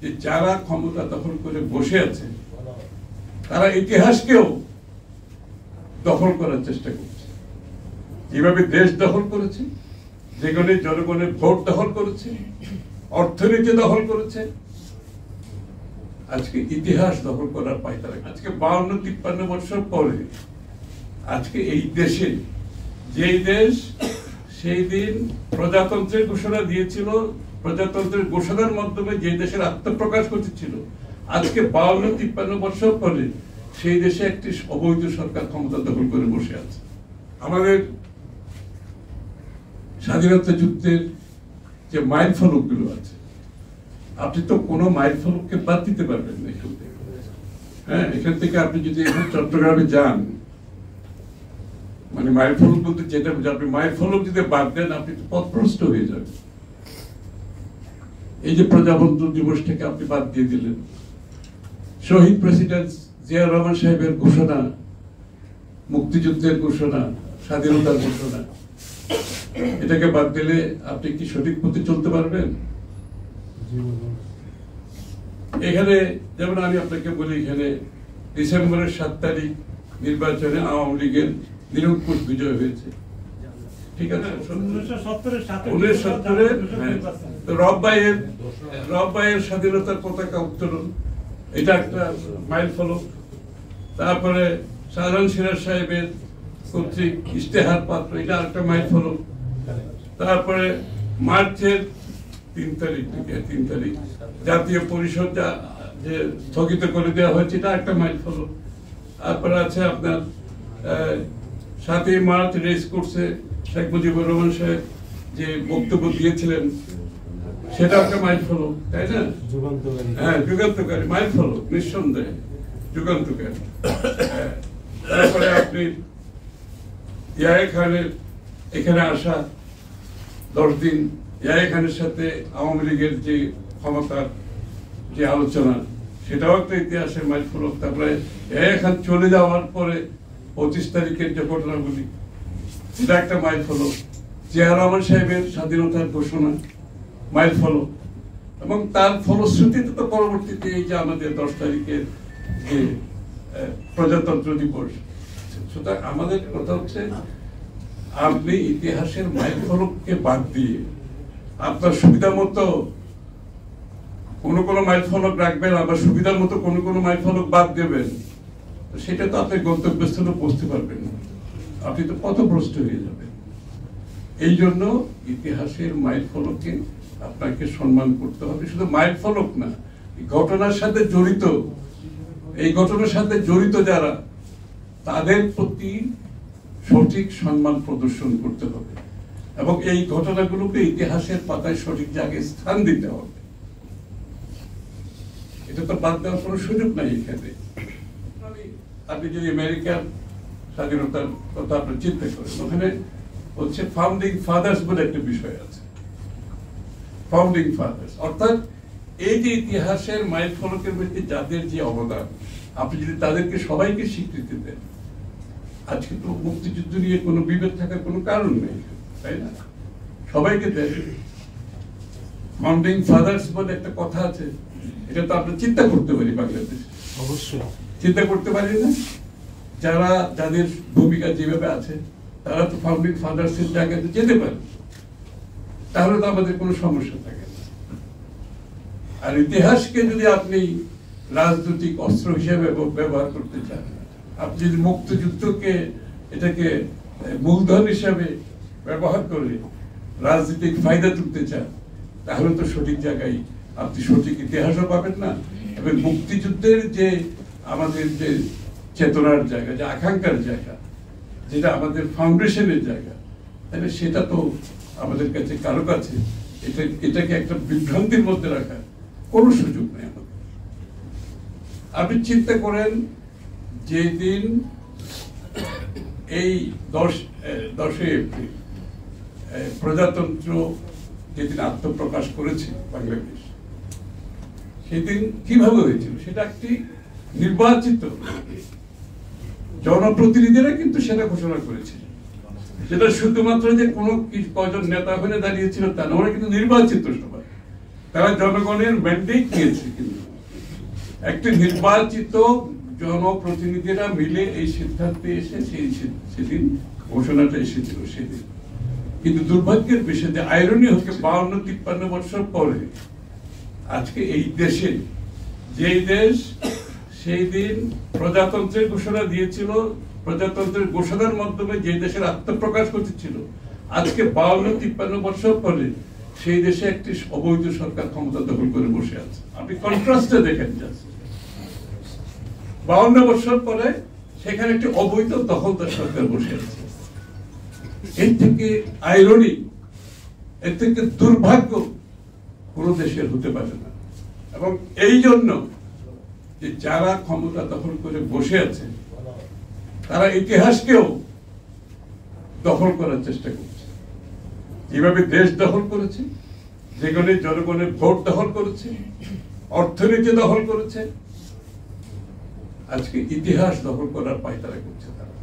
যে যারা ক্ষমতা দখল করে বসে আছে তারা ইতিহাসকেও দখল করার চেষ্টা করছে। যেভাবে দেশ দখল করেছে, যেখানে জনগণের ভোট দখল করেছে, অর্থনীতি দখল করেছে, আজকে ইতিহাস দখল করার পায়তারা। আজকে 52-53 বছর পরে আজকে এই দেশে, যেই দেশ সেই দিন প্রজাতন্ত্রের ঘোষণা দিয়েছিল, প্রজাতন্ত্রের ঘোষণার মাধ্যমে যে দেশের আত্মপ্রকাশ ঘটেছিল, আজকে 52-53 বছর পরে সেই দেশে একটি অবৈধ সরকার ক্ষমতা দখল করে বসে আছে। আমাদের স্বাধীনতা যুদ্ধের যে মাইল ফলক গুলো আছে, আপনি তো কোনো মাইল ফলককে বাদ দিতে পারবেন না এখান থেকে। হ্যাঁ, এখান থেকে আপনি যদি এখন চট্টগ্রামে যান, মানে মাইল ফলক বলতে যেটা আপনি মাইল ফলক যদি বাদ দেন, আপনি তো পথভ্রষ্ট হয়ে যাবেন। এই যে প্রজাতন্ত্র দিবসটাকে আপনি বাদ দিয়ে দিলেন, শহীদ প্রেসিডেন্ট জিয়া রহমান সাহেবের ঘোষণা, মুক্তিযুদ্ধের ঘোষণা, স্বাধীনতার ঘোষণা, এটাকে বাদ দিলে আপনি কি সঠিক পথে চলতে পারবেন? এখানে যেমন আমি আপনাকে বলি, এখানে ডিসেম্বরের 7 তারিখ নির্বাচনে আওয়ামী লীগের নিরঙ্কুশ বিজয় হয়েছে, ঠিক আছে? 1970 রববাইয়ের স্বাধীনতার পতাকা উত্তোলন, এটা একটা মাইল ফলক। তারপরে শাহজাহান সিরাজ সাহেবের কর্তৃক ইশতেহার পাত্র, এটা একটা মাইল ফলক। তারপরে মার্চের 3 তারিখ জাতীয় পরিষদ যে স্থগিত করে দেওয়া হয়েছে, এটা একটা মাইল ফলক। তারপরে আছে আপনার 7ই মার্চ রেস কোর্সে শেখ মুজিবুর রহমান সাহেব যে বক্তব্য দিয়েছিলেন, সেটা একটা মাইল ফলক, তাই না? হ্যাঁ, যুগান্তকারী মাইল ফলক, নিঃসন্দেহে যুগান্তকারী। তারপরে আপনি ইয়াহিয়া খানের এখানে আসা 10 দিন, ইয়াহিয়া খানের সাথে আওয়ামী লীগের যে ক্ষমতার যে আলোচনা, সেটাও একটা ইতিহাসের মাইল ফলক। তারপরে ইয়াহিয়া খান চলে যাওয়ার পরে 25 তারিখের যে ঘটনাগুলি, সেটা একটা মাইল ফলক। জিয়া রহমান সাহেবের স্বাধীনতার ঘোষণা, মাইল ফলক। এবং তার ফলশ্রুতিতে তো পরবর্তীতে এই যে আমাদের 10 তারিখের যে প্রজাতন্ত্র দিবস। সুতরাং আমাদের কথা হচ্ছে, আপনি ইতিহাসের মাইল ফলককে বাদ দিয়ে আপনার সুবিধা মতো কোনো মাইল ফলক রাখবেন, আবার সুবিধা মতো কোনো মাইল ফলক বাদ দেবেন, সেটা তো আপনি গন্তব্যস্থলে পৌঁছতে পারবেন না, আপনি তো পথভ্রষ্ট হয়ে যাবেন। এই জন্য ইতিহাসের মাইল ফলককে আপনাকে সম্মান করতে হবে। শুধু মাইল ফলক না, ঘটনার সাথে জড়িত, এই ঘটনার সাথে জড়িত যারা, তাদের প্রতি সঠিক সম্মান প্রদর্শন করতে হবে এবং এই ঘটনাগুলোকে ইতিহাসের পাতায় সঠিক জায়গায় স্থান দিতে হবে। এটা তো বাদ দেওয়ার কোনো সুযোগ নাই এখানে। আপনি যদি আমেরিকার স্বাধীনতার কথা আপনি চিন্তা করেন, ওখানে হচ্ছে ফাউন্ডিং ফাদার্স বলে একটা বিষয় আছে। ফাউন্ডিং ফাদার্স অর্থাৎ এই যে ইতিহাসের মাইল ফলকের মধ্যে যাদের যে অবদান, আপনি যদি তাদেরকে সবাইকে স্বীকৃতি দেন, আজকে তো মুক্তিযুদ্ধ নিয়ে কোনো বিভেদ থাকার কোনো কারণ নেই, তাই না? সবাইকে দেন। ফাউন্ডিং ফাদার্স বলে একটা কথা আছে, এটা তো আমরা চিন্তা করতে পারি বাংলাদেশে, অবশ্যই চিন্তা করতে পারি না? যারা যাদের ভূমিকা যেভাবে আছে, তারা তো ফাউন্ডিং ফাদার্স এর জায়গাতে যেতে পারে, তাহলে তো আমাদের কোনো সমস্যা থাকে না। আর ইতিহাসকে যদি আপনি রাজনৈতিক অস্ত্র হিসেবে ব্যবহার করতে চান, আপনি যদি মুক্তিযুদ্ধকে এটাকে মূলধন হিসেবে ব্যবহার করে রাজনৈতিক ফায়দা তুলতে চান, তাহলে তো সঠিক জায়গায় আপনি সঠিক ইতিহাসও পাবেন না। এবং মুক্তিযুদ্ধের যে আমাদের যে চেতনার জায়গা, যে আকাঙ্ক্ষার জায়গা, যেটা আমাদের ফাউন্ডেশনের জায়গা, তাহলে সেটা তো আমাদের কাছে কারো কাছে এটাকে একটা বিভ্রান্তির মধ্যে রাখার কোনো সুযোগ নেই আমাদের। আপনি চিন্তা করেন, যেদিন এই 10 এপ্রিল প্রজাতন্ত্র যেদিন আত্মপ্রকাশ করেছে বাংলাদেশ, সেদিন কিভাবে হয়েছিল? সেটা একটি নির্বাচিত জনপ্রতিনিধিরা কিন্তু সেটা ঘোষণা করেছিল। সেটা শুধুমাত্র যে কোনো কয়জন নেতা ওখানে দাঁড়িয়েছিল তা না, ওরা কিন্তু নির্বাচিত সবাই। তারা জনগণের ম্যান্ডেট নিয়েছে, কিন্তু একটি নির্বাচিত জনপ্রতিনিধিরা মিলে এই সিদ্ধান্তে এসে সেদিন ঘোষণাটা এসেছিল সেদিন। কিন্তু দুর্ভাগ্যের বিষয় যে আইরনি হচ্ছে 52-53 বছর পরে আজকে এই দেশে, যেই দেশ সেই দিন প্রজাতন্ত্রের ঘোষণা দিয়েছিল, প্রজাতন্ত্রের ঘোষণার মাধ্যমে যে দেশের আত্মপ্রকাশ করতেছিল, আজকে 52-53 বছর পরে সেই দেশে একটি অবৈধ সরকার ক্ষমতা দখল করে বসে আছে। আপনি কন্ট্রাস্টে দেখেন, 52 বছর পরে সেখানে একটি অবৈধ দখলদার সরকার বসে আছে। এর থেকে আইরনি, এর থেকে দুর্ভাগ্য কোন দেশের হতে পারে না। এবং এই জন্য যে যারা ক্ষমতা দখল করে বসে আছে তারা ইতিহাসকেও দখল করার চেষ্টা করছে। যেভাবে দেশ দখল করেছে, যেখানে জনগণের ভোট দখল করেছে, অর্থনীতি দখল করেছে, আজকে ইতিহাস দখল করার পায়তারা করছে তারা।